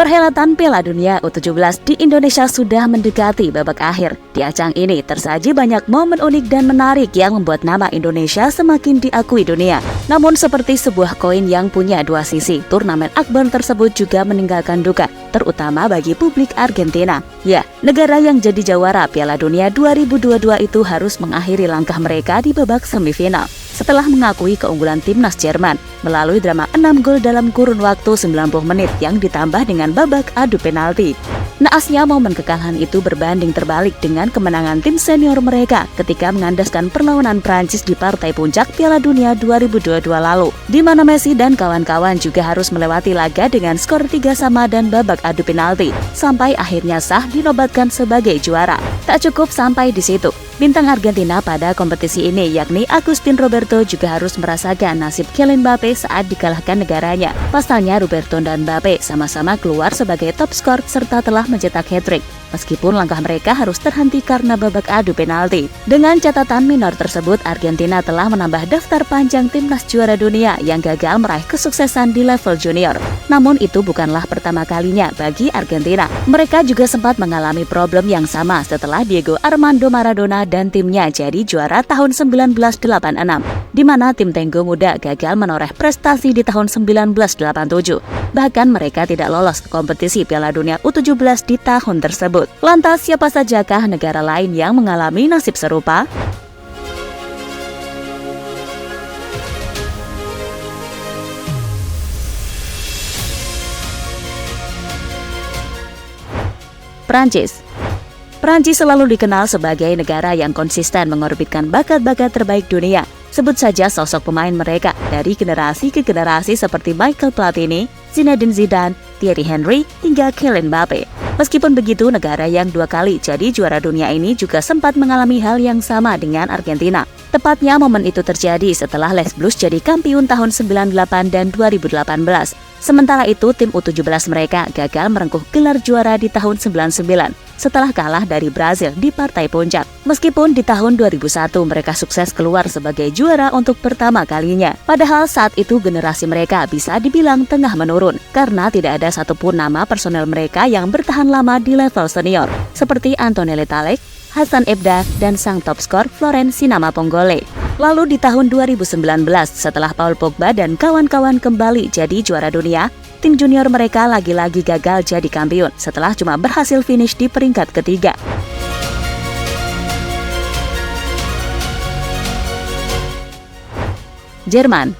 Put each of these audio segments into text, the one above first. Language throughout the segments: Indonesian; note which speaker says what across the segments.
Speaker 1: Perhelatan Piala Dunia U17 di Indonesia sudah mendekati babak akhir. Di ajang ini tersaji banyak momen unik dan menarik yang membuat nama Indonesia semakin diakui dunia. Namun seperti sebuah koin yang punya dua sisi, turnamen akbar tersebut juga meninggalkan duka, terutama bagi publik Argentina. Ya, negara yang jadi jawara Piala Dunia 2022 itu harus mengakhiri langkah mereka di babak semifinal setelah mengakui keunggulan timnas Jerman melalui drama 6 gol dalam kurun waktu 90 menit yang ditambah dengan babak adu penalti. Naasnya momen kekalahan itu berbanding terbalik dengan kemenangan tim senior mereka ketika mengandaskan perlawanan Prancis di partai puncak Piala Dunia 2022 lalu, di mana Messi dan kawan-kawan juga harus melewati laga dengan skor 3-3 dan babak adu penalti, sampai akhirnya sah dinobatkan sebagai juara. Tak cukup sampai di situ, bintang Argentina pada kompetisi ini yakni Agustin Roberto juga harus merasakan nasib Kylian Mbappe saat dikalahkan negaranya. Pasalnya Roberto dan Mbappe sama-sama keluar sebagai top skor serta telah mencetak hat-trick, meskipun langkah mereka harus terhenti karena babak adu penalti. Dengan catatan minor tersebut, Argentina telah menambah daftar panjang timnas juara dunia yang gagal meraih kesuksesan di level junior. Namun itu bukanlah pertama kalinya bagi Argentina. Mereka juga sempat mengalami problem yang sama setelah Diego Armando Maradona dan timnya jadi juara tahun 1986, di mana tim Tenggo Muda gagal menoreh prestasi di tahun 1987. Bahkan mereka tidak lolos ke kompetisi Piala Dunia U17 di tahun tersebut. Lantas siapa sajakah negara lain yang mengalami nasib serupa? Prancis selalu dikenal sebagai negara yang konsisten mengorbitkan bakat-bakat terbaik dunia. Sebut saja sosok pemain mereka dari generasi ke generasi seperti Michael Platini, Zinedine Zidane, Thierry Henry, hingga Kylian Mbappe. Meskipun begitu, negara yang 2 kali jadi juara dunia ini juga sempat mengalami hal yang sama dengan Argentina. Tepatnya momen itu terjadi setelah Les Blues jadi kampiun tahun 98 dan 2018. Sementara itu, tim U17 mereka gagal merengkuh gelar juara di tahun 99 setelah kalah dari Brazil di partai puncak. Meskipun di tahun 2001 mereka sukses keluar sebagai juara untuk pertama kalinya. Padahal saat itu generasi mereka bisa dibilang tengah menurun karena tidak ada satupun nama personel mereka yang bertahan lama di level senior seperti Antonelli Talek, Hassan Ebda, dan sang top skor Florent Sinama-Pongolle. Lalu di tahun 2019, setelah Paul Pogba dan kawan-kawan kembali jadi juara dunia, tim junior mereka lagi-lagi gagal jadi kampiun setelah cuma berhasil finish di peringkat ketiga. Jerman.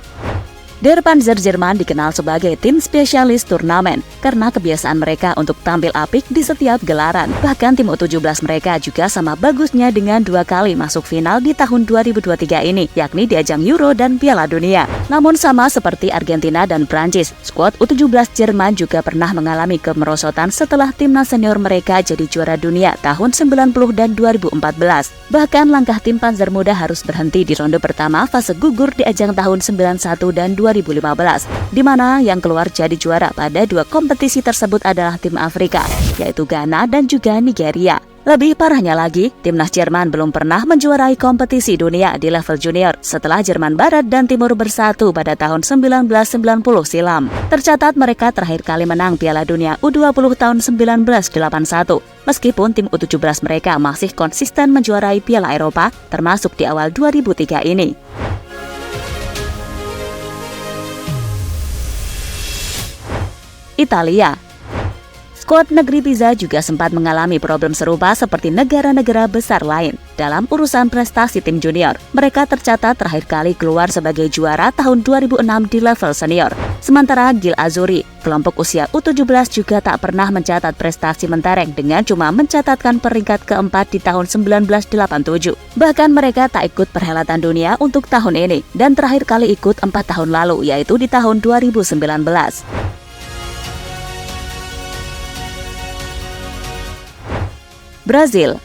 Speaker 1: Der Panzer Jerman dikenal sebagai tim spesialis turnamen karena kebiasaan mereka untuk tampil apik di setiap gelaran. Bahkan tim U17 mereka juga sama bagusnya dengan 2 kali masuk final di tahun 2023 ini, yakni di ajang Euro dan Piala Dunia. Namun sama seperti Argentina dan Prancis, skuad U17 Jerman juga pernah mengalami kemerosotan setelah timnas senior mereka jadi juara dunia tahun 90 dan 2014. Bahkan langkah tim Panzer Muda harus berhenti di ronde pertama fase gugur di ajang tahun 91 dan 2015, di mana yang keluar jadi juara pada 2 kompetisi tersebut adalah tim Afrika, yaitu Ghana dan juga Nigeria. Lebih parahnya lagi, timnas Jerman belum pernah menjuarai kompetisi dunia di level junior setelah Jerman Barat dan Timur bersatu pada tahun 1990 silam. Tercatat mereka terakhir kali menang Piala Dunia U20 tahun 1981, meskipun tim U17 mereka masih konsisten menjuarai Piala Eropa, termasuk di awal 2003 ini. Italia. Skuad negeri Pisa juga sempat mengalami problem serupa seperti negara-negara besar lain dalam urusan prestasi tim junior. Mereka tercatat terakhir kali keluar sebagai juara tahun 2006 di level senior. Sementara Gil Azzurri, kelompok usia U17 juga tak pernah mencatat prestasi mentereng dengan cuma mencatatkan peringkat keempat di tahun 1987. Bahkan mereka tak ikut perhelatan dunia untuk tahun ini dan terakhir kali ikut 4 tahun lalu, yaitu di tahun 2019. Brazil.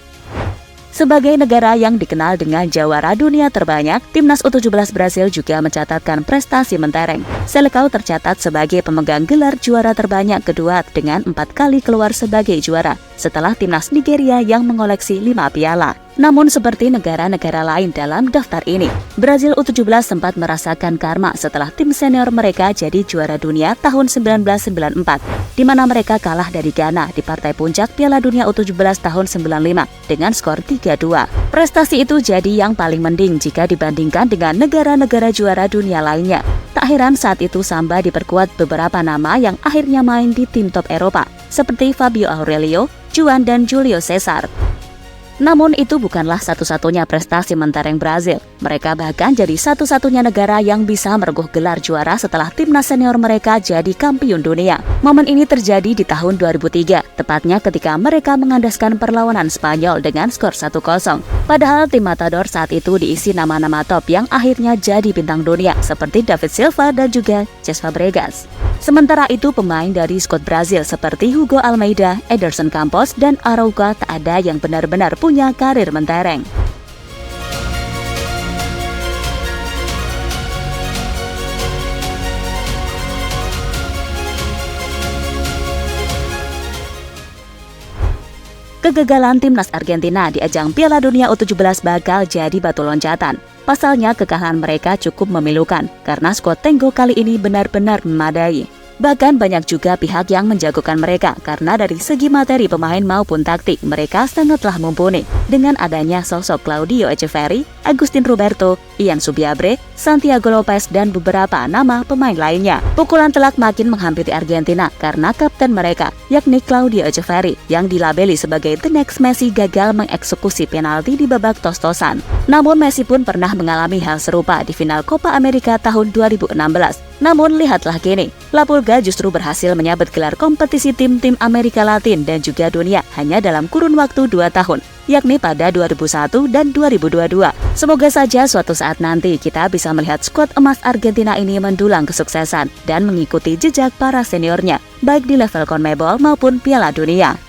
Speaker 1: Sebagai negara yang dikenal dengan jawara dunia terbanyak, timnas U17 Brasil juga mencatatkan prestasi mentereng. Selecao tercatat sebagai pemegang gelar juara terbanyak kedua dengan 4 kali keluar sebagai juara, setelah timnas Nigeria yang mengoleksi 5 piala. Namun seperti negara-negara lain dalam daftar ini, Brazil U17 sempat merasakan karma setelah tim senior mereka jadi juara dunia tahun 1994, di mana mereka kalah dari Ghana di partai puncak Piala Dunia U17 tahun 95 dengan skor 3-2. Prestasi itu jadi yang paling mending jika dibandingkan dengan negara-negara juara dunia lainnya. Tak heran saat itu Samba diperkuat beberapa nama yang akhirnya main di tim top Eropa, seperti Fabio Aurelio, Juan dan Julio Cesar. Namun itu bukanlah satu-satunya prestasi mentereng Brazil. Mereka bahkan jadi satu-satunya negara yang bisa mereguh gelar juara setelah timnas senior mereka jadi kampiun dunia. Momen ini terjadi di tahun 2003, tepatnya ketika mereka mengandaskan perlawanan Spanyol dengan skor 1-0. Padahal tim Matador saat itu diisi nama-nama top yang akhirnya jadi bintang dunia, seperti David Silva dan juga Cesc Fabregas. Sementara itu pemain dari skuad Brazil seperti Hugo Almeida, Ederson Campos, dan Arauca tak ada yang benar-benar punya karir mentereng. Kegagalan timnas Argentina di ajang Piala Dunia U17 bakal jadi batu loncatan. Pasalnya kekalahan mereka cukup memilukan karena skuad Tenggo kali ini benar-benar memadai. Bahkan banyak juga pihak yang menjagokan mereka karena dari segi materi pemain maupun taktik mereka sangatlah mumpuni. Dengan adanya sosok Claudio Echeverri, Agustin Roberto, Ian Subiabre, Santiago Lopez, dan beberapa nama pemain lainnya. Pukulan telak makin menghampiri Argentina karena kapten mereka, yakni Claudio Echeverri, yang dilabeli sebagai the next Messi gagal mengeksekusi penalti di babak tos-tosan. Namun Messi pun pernah mengalami hal serupa di final Copa America tahun 2016. Namun lihatlah kini, La Pulga justru berhasil menyabet gelar kompetisi tim-tim Amerika Latin dan juga dunia hanya dalam kurun waktu 2 tahun, yakni pada 2001 dan 2022. Semoga saja suatu saat nanti kita bisa melihat skuad emas Argentina ini mendulang kesuksesan dan mengikuti jejak para seniornya, baik di level CONMEBOL maupun Piala Dunia.